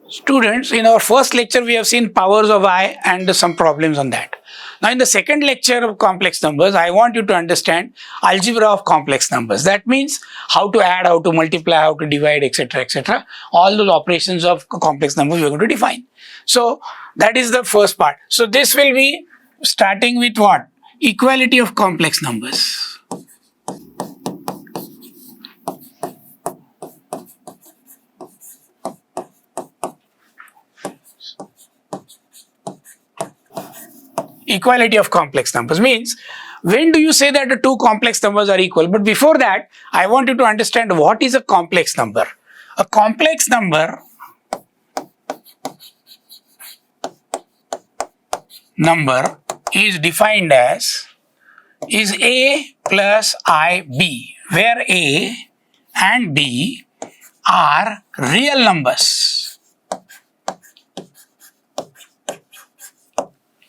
Students, in our first lecture, we have seen powers of I and some problems on that. Now, in the second lecture of complex numbers, I want you to understand algebra of complex numbers. That means how to add, how to multiply, how to divide, etc., etc. All those operations of complex numbers we are going to define. So, that is the first part. So, this will be starting with what? Equality of complex numbers. Equality of complex numbers means, when do you say that the two complex numbers are equal? But before that, I want you to understand what is a complex number. A complex number is defined as is A plus IB, where A and B are real numbers.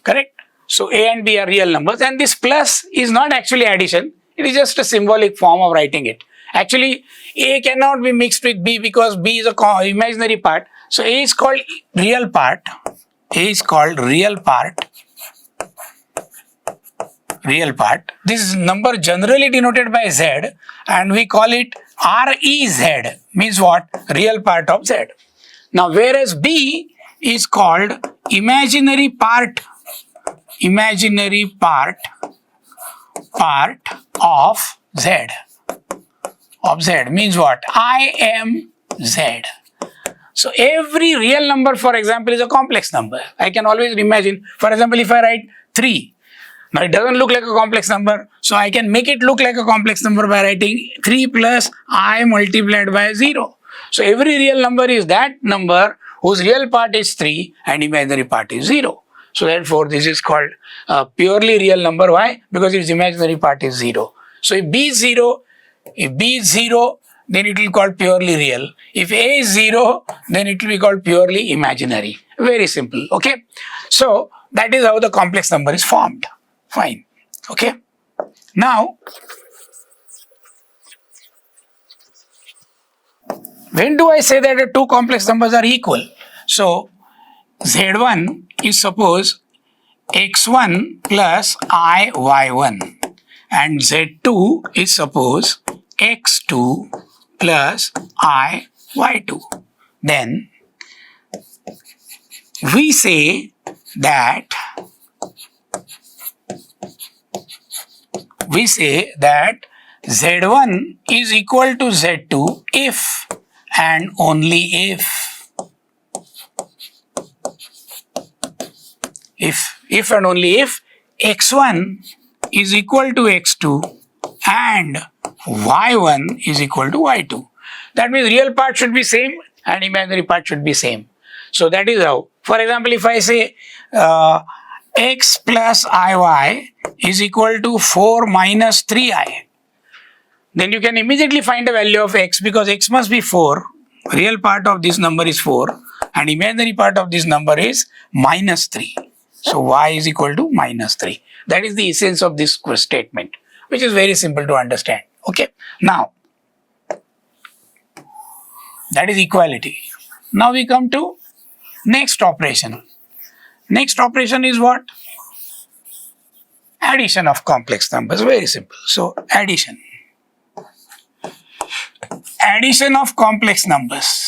Correct? So A and B are real numbers, and this plus is not actually addition, it is just a symbolic form of writing it. Actually, A cannot be mixed with B because B is a imaginary part. So A is called real part. A is called real part. Real part. This number generally denoted by Z, and we call it REZ, means what? Real part of Z. Now, whereas B is called imaginary part of Z. Of Z means what? I am Z. So every real number, for example, is a complex number. I can always imagine, for example, if I write 3, now it doesn't look like a complex number, so I can make it look like a complex number by writing 3 plus I multiplied by 0. So every real number is that number whose real part is 3 and imaginary part is 0. So therefore, this is called a purely real number. Why? Because its imaginary part is 0. So if B is 0, then it will be called purely real. If A is 0, then it will be called purely imaginary. Very simple. Okay. So that is how the complex number is formed. Fine. Okay. Now, when do I say that the two complex numbers are equal? So Z1 is suppose x1 plus IY1, and Z2 is suppose x2 plus IY2. Then we say that Z1 is equal to Z2 if and only if and only if x1 is equal to x2 and y1 is equal to y2. That means real part should be same and imaginary part should be same. So that is how. For example, if I say x plus iy is equal to 4 minus 3i, then you can immediately find the value of x, because x must be 4. Real part of this number is 4 and imaginary part of this number is minus 3. So y is equal to minus 3. That is the essence of this statement, which is very simple to understand. Okay. Now, that is equality. Now we come to next operation. Next operation is what? Addition of complex numbers. Very simple. So addition. Addition of complex numbers.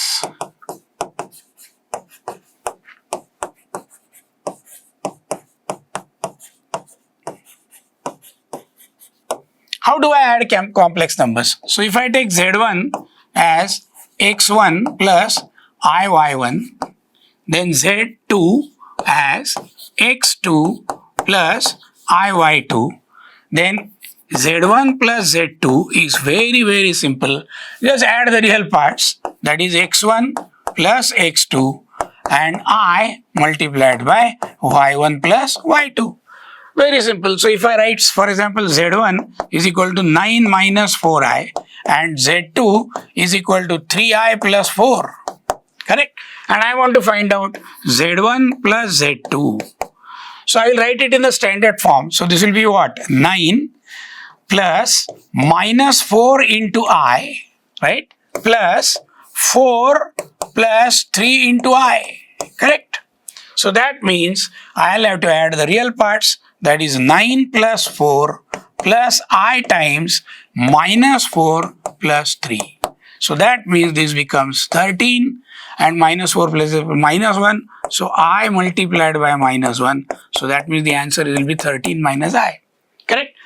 How do I add complex numbers? So if I take Z1 as x1 plus iy1, then Z2 as x2 plus iy2, then Z1 plus Z2 is very, very simple. Just add the real parts, that is x1 plus x2 and I multiplied by y1 plus y2. Very simple. So if I write, for example, Z1 is equal to 9 minus 4i and Z2 is equal to 3i plus 4. Correct? And I want to find out Z1 plus Z2. So I will write it in the standard form. So this will be what? 9 plus minus 4 into I, right? Plus 4 plus 3 into I, correct? So that means I'll have to add the real parts, that is 9 plus 4 plus I times minus 4 plus 3. So that means this becomes 13 and minus 4 plus minus 1. So I multiplied by minus 1. So that means the answer will be 13 minus I, correct?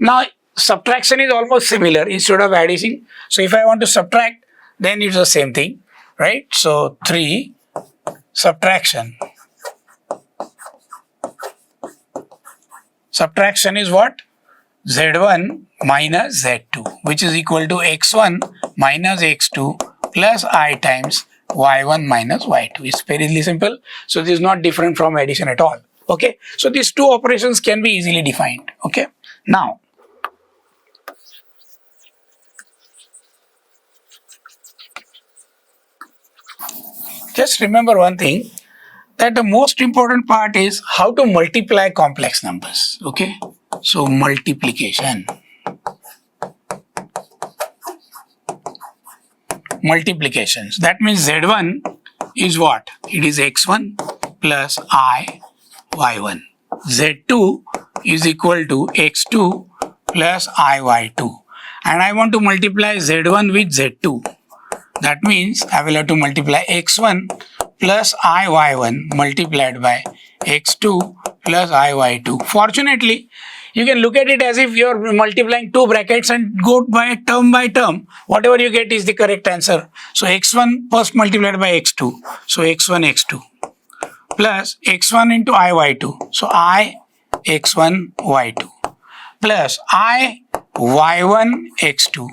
Now subtraction is almost similar instead of addition. So if I want to subtract, then it's the same thing, right? So 3 subtraction. Subtraction is what? Z1 minus Z2, which is equal to X1 minus X2 plus I times Y1 minus Y2. It's very simple. So this is not different from addition at all. Okay. So these two operations can be easily defined. Okay. Now, just remember one thing, that the most important part is how to multiply complex numbers. Okay. So multiplication. Multiplications. That means Z1 is what? It is X1 plus I Y1. Z2 is equal to X2 plus I Y2. And I want to multiply Z1 with Z2. That means I will have to multiply X1 plus I Y1 multiplied by X2 plus I Y2. Fortunately, you can look at it as if you are multiplying two brackets and go by term. Whatever you get is the correct answer. So X1 first multiplied by X2. So X1 X2 plus X1 into I Y2. So I X1 Y2 plus I Y1 X2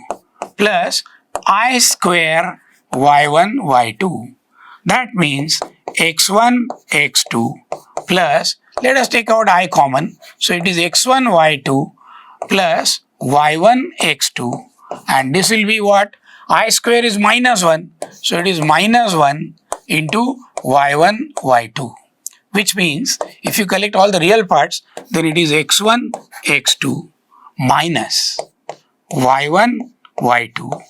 plus I square Y1 Y2. That means X1 X2 plus, let us take out I common. So it is X1 Y2 plus Y1 X2, and this will be what? I square is minus 1. So it is minus 1 into Y1 Y2. Which means if you collect all the real parts, then it is X1 X2 minus Y1 Y2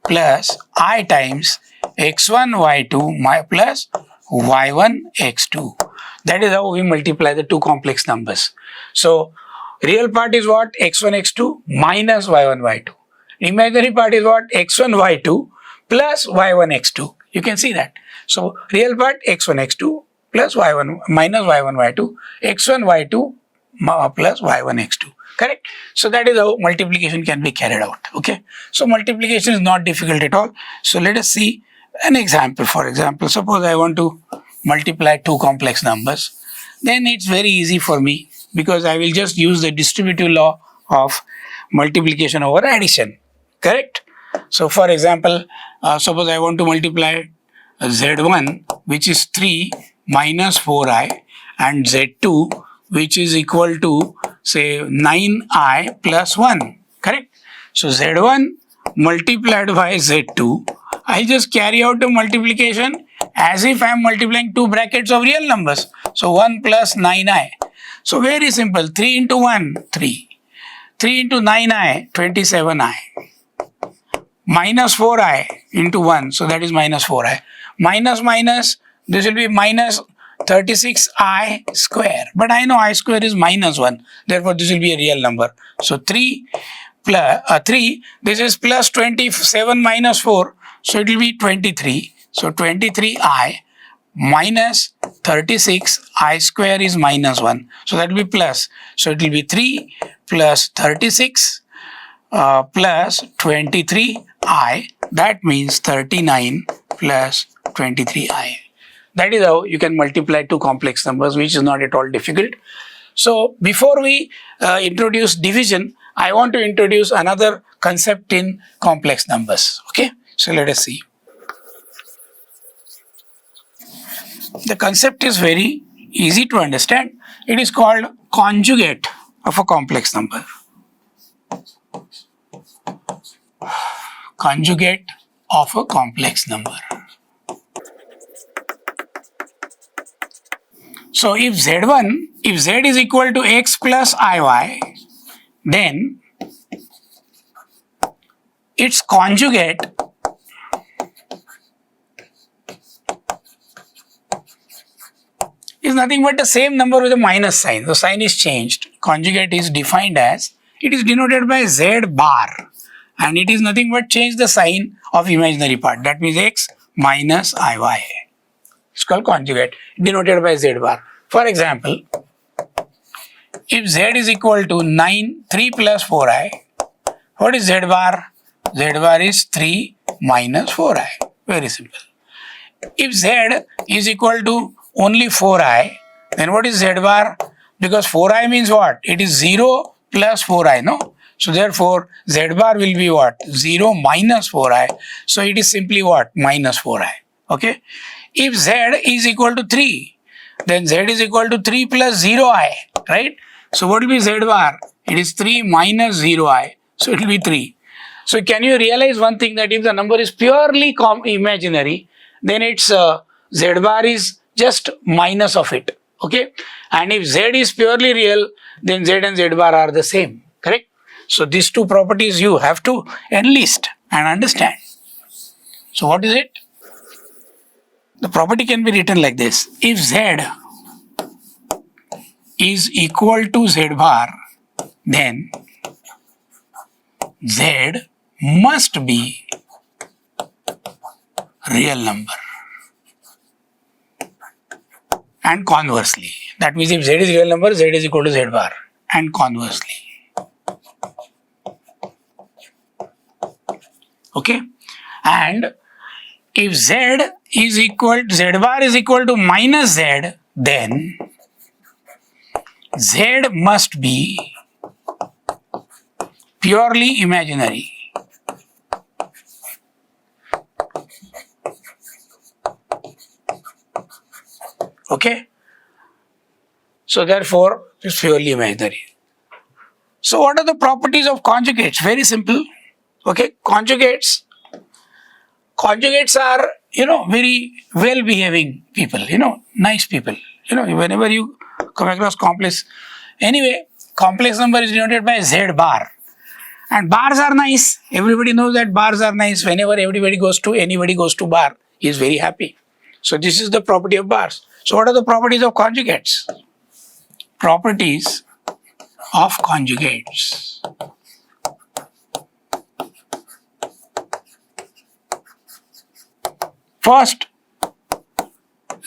plus I times X1 Y2 plus Y1 X2. That is how we multiply the two complex numbers. So real part is what? X1 X2 minus Y1 Y2. Imaginary part is what? X1 Y2 plus Y1 X2. You can see that. So real part X1 X2 plus Y1 minus Y1 Y2, X1 Y2 plus Y1 X2. Correct? So that is how multiplication can be carried out. Okay. So multiplication is not difficult at all. So let us see an example. For example, suppose I want to multiply two complex numbers. Then it's very easy for me because I will just use the distributive law of multiplication over addition. Correct? So for example, suppose I want to multiply Z1, which is 3 minus 4i, and Z2, which is equal to say 9i plus 1. Correct? So Z1 multiplied by Z2, I just carry out the multiplication as if I am multiplying two brackets of real numbers. So 1 plus 9i. So very simple. 3 into 1, 3. 3 into 9i, 27i. Minus 4i into 1. So that is minus 4i. Minus minus, this will be minus 36i square. But I know I square is minus 1. Therefore, this will be a real number. So 3 plus 3, this is plus 27 minus 4. So it will be 23. So 23i minus 36, I square is minus 1. So that will be plus. So it will be 3 plus 36 plus 23i. That means 39 plus 23i. That is how you can multiply two complex numbers, which is not at all difficult. So before we introduce division, I want to introduce another concept in complex numbers. Okay, so let us see. The concept is very easy to understand. It is called conjugate of a complex number. Conjugate of a complex number. So if z is equal to x plus iy, then its conjugate is nothing but the same number with a minus sign. The sign is changed. Conjugate is defined as, it is denoted by z bar, and it is nothing but change the sign of imaginary part. That means x minus iy. It's called conjugate, denoted by z bar. For example, if z is equal to 3 plus 4i, what is z bar? Z bar is 3 minus 4i. Very simple. If z is equal to only 4i, then what is z bar? Because 4i means what? It is 0 plus 4i, no? So therefore, z bar will be what? 0 minus 4i. So it is simply what? Minus 4i. Okay? If z is equal to 3, then z is equal to 3 plus 0i, right? So what will be z bar? It is 3 minus 0i. So it will be 3. So can you realize one thing, that if the number is purely imaginary, then its z bar is just minus of it. Okay? And if z is purely real, then z and z bar are the same. Correct? So these two properties you have to enlist and understand. So what is it? The property can be written like this. If z is equal to z bar, then z must be real number. And conversely, that means if z is real number, z is equal to z bar, and conversely. Okay? And if z bar is equal to minus z, then z must be purely imaginary. Okay? So therefore, it's purely imaginary. So what are the properties of conjugates? Very simple. Okay? Conjugates are, very well-behaving people, nice people. Whenever you come across complex, anyway, complex number is denoted by z bar. And bars are nice. Everybody knows that bars are nice. Whenever anybody goes to bar, he is very happy. So this is the property of bars. So what are the properties of conjugates? Properties of conjugates. First,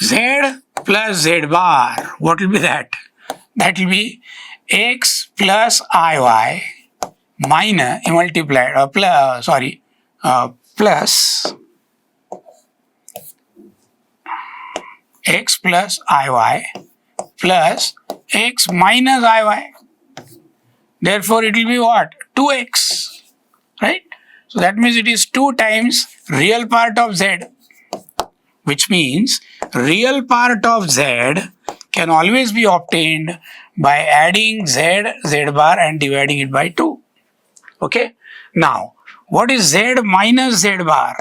z plus z bar. What will be that? That will be x plus iy minus multiplied plus x plus iy plus x minus iy. Therefore, it will be what? 2x, right? So that means it is 2 times real part of z, which means real part of z can always be obtained by adding z bar and dividing it by 2. Okay? Now, what is z minus z bar?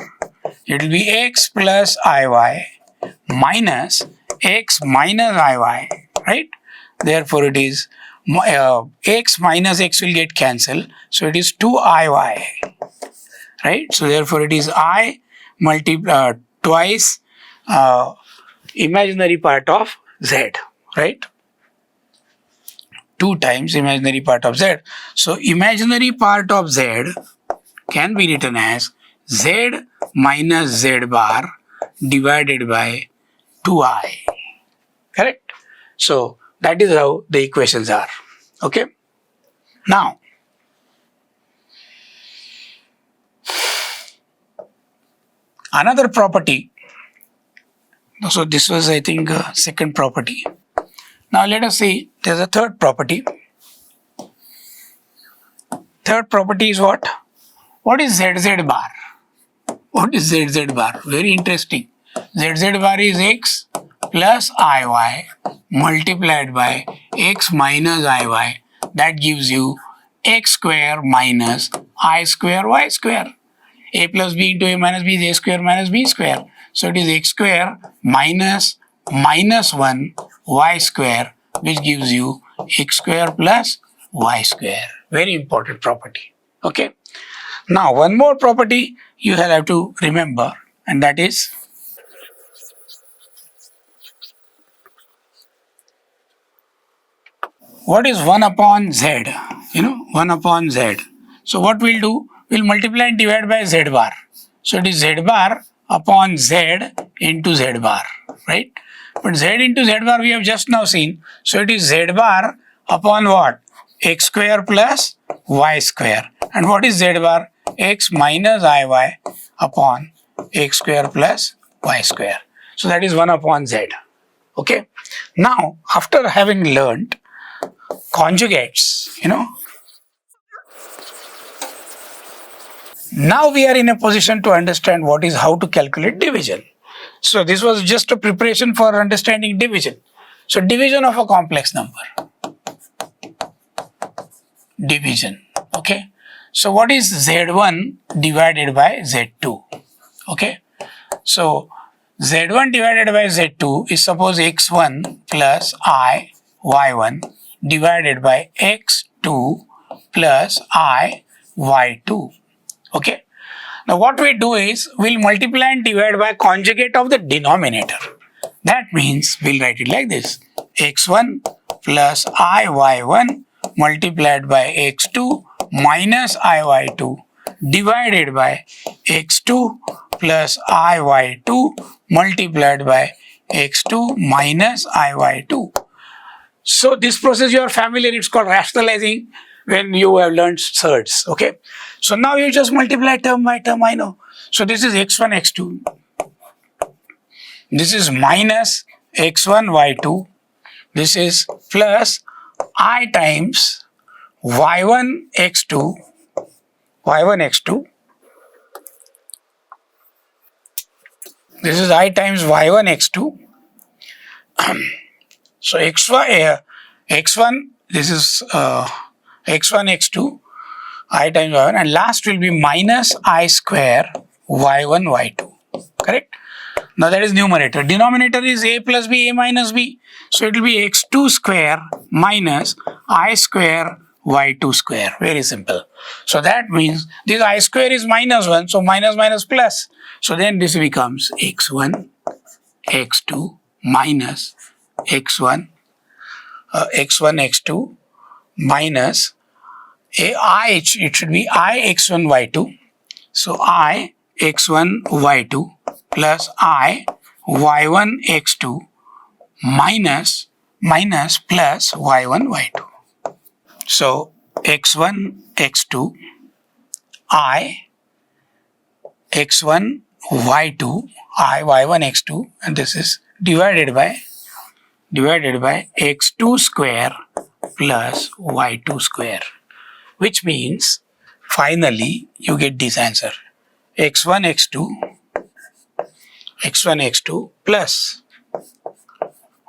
It will be x plus iy minus x minus iy, right? Therefore, it is x minus x will get cancelled. So, it is 2iy, right? So, therefore, it is I twice imaginary part of z, right? 2 times imaginary part of z. So, imaginary part of z can be written as z minus z bar divided by 2i. Correct? So, that is how the equations are. Okay? Now, another property. So, this was, I think, second property. Now, let us see, there is a third property. Third property is what? What is zz bar? What is zz bar? Very interesting. Zz bar is x plus iy multiplied by x minus iy. That gives you x square minus I square y square. A plus b into a minus b is a square minus b square. So it is x square minus 1 y square, which gives you x square plus y square. Very important property. Okay. Now one more property you have to remember, and that is what is 1 upon z? 1 upon z. So what we'll do, we'll multiply and divide by z bar. So it is z bar upon z into z bar, right? But z into z bar we have just now seen. So it is z bar upon what? X square plus y square. And what is z bar? X minus iy upon x square plus y square. So that is 1 upon z. Okay. Now, after having learned conjugates, now we are in a position to understand how to calculate division. So this was just a preparation for understanding division. So division of a complex number. Division. Okay. So what is z1 divided by z2? Okay. So z1 divided by z2 is suppose x1 plus I y1 divided by x2 plus I y2. Okay. Now what we do is we'll multiply and divide by conjugate of the denominator. That means we'll write it like this: x1 plus I y1 multiplied by x2 minus I y2 divided by x2 plus I y2 multiplied by x2 minus I y2. So this process you are familiar, it's called rationalizing when you have learned surds. Okay. So now you just multiply term by term, I know. So this is x1, x2. This is minus x1, y2. This is plus I times y1, x2. y1, x2. This is I times y1, x2. So x1, this is x1, x2, I times y1, and last will be minus I square y1, y2. Correct? Now that is numerator. Denominator is a plus b, a minus b. So it will be x2 square minus I square y2 square. Very simple. So that means this I square is minus 1. So minus minus plus. So then this becomes x1, x2 minus x1, x2 minus it should be I x1 y2. So I x1 y2 plus I y1 x2 minus plus y1 y2. So x1 x2 I x1 y2 I y1 x2, and this is divided by x2 square plus y2 square, which means finally you get this answer: x1 x2 plus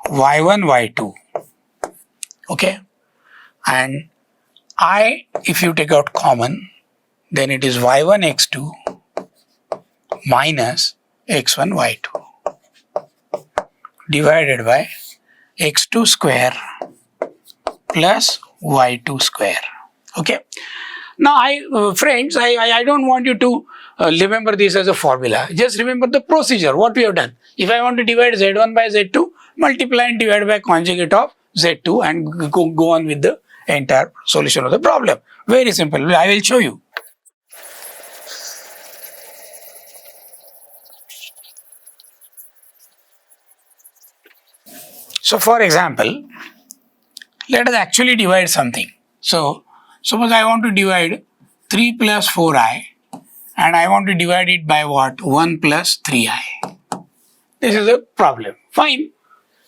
y1 y2. Okay. And I, if you take out common, then it is y1 x2 minus x1 y2 divided by x2 square plus y2 square. Okay. Now, friends, I don't want you to remember this as a formula. Just remember the procedure, what we have done. If I want to divide z1 by z2, multiply and divide by conjugate of z2 and go on with the entire solution of the problem. Very simple. I will show you. So for example, let us actually divide something. So suppose I want to divide 3 plus 4i and I want to divide it by what? 1 plus 3i. This is a problem. Fine.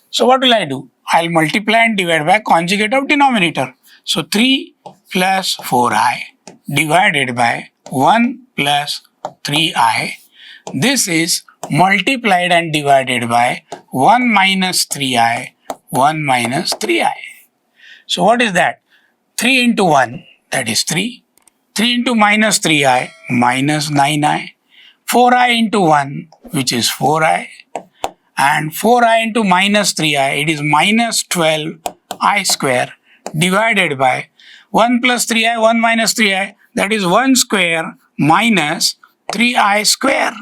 So what will I do? I'll multiply and divide by conjugate of denominator. So 3 plus 4i divided by 1 plus 3i. This is multiplied and divided by 1 minus 3i, 1 minus 3i. So what is that? 3 into 1, that is 3. 3 into minus 3i, minus 9i. 4i into 1, which is 4i. And 4i into minus 3i, it is minus 12i square divided by 1 plus 3i, 1 minus 3i, that is 1 square minus 3i square.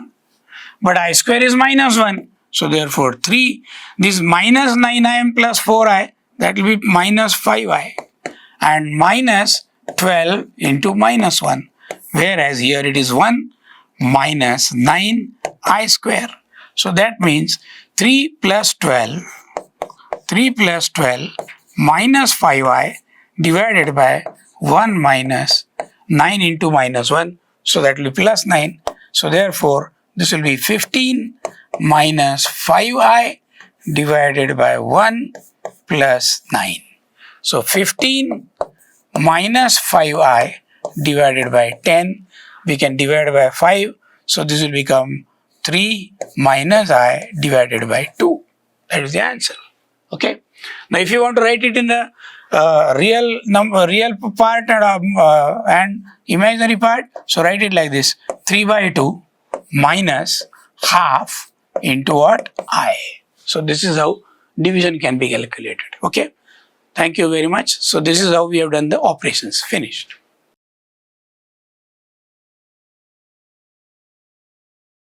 But I square is minus 1. So therefore 3, this minus 9i plus 4i, that will be minus 5i. and minus 12 into minus 1. Whereas here it is 1 minus 9i square. So that means 3 plus 12 minus 5i divided by 1 minus 9 into minus 1. So that will be plus 9. So therefore, this will be 15 minus 5i divided by 1 plus 9. So 15 minus 5i divided by 10. We can divide by 5. So this will become 3 minus I divided by 2. That is the answer. Okay. Now if you want to write it in the real part and imaginary part, so write it like this: 3 by 2 minus half into what? I. So this is how division can be calculated. Okay. Thank you very much. So this is how we have done the operations. Finished.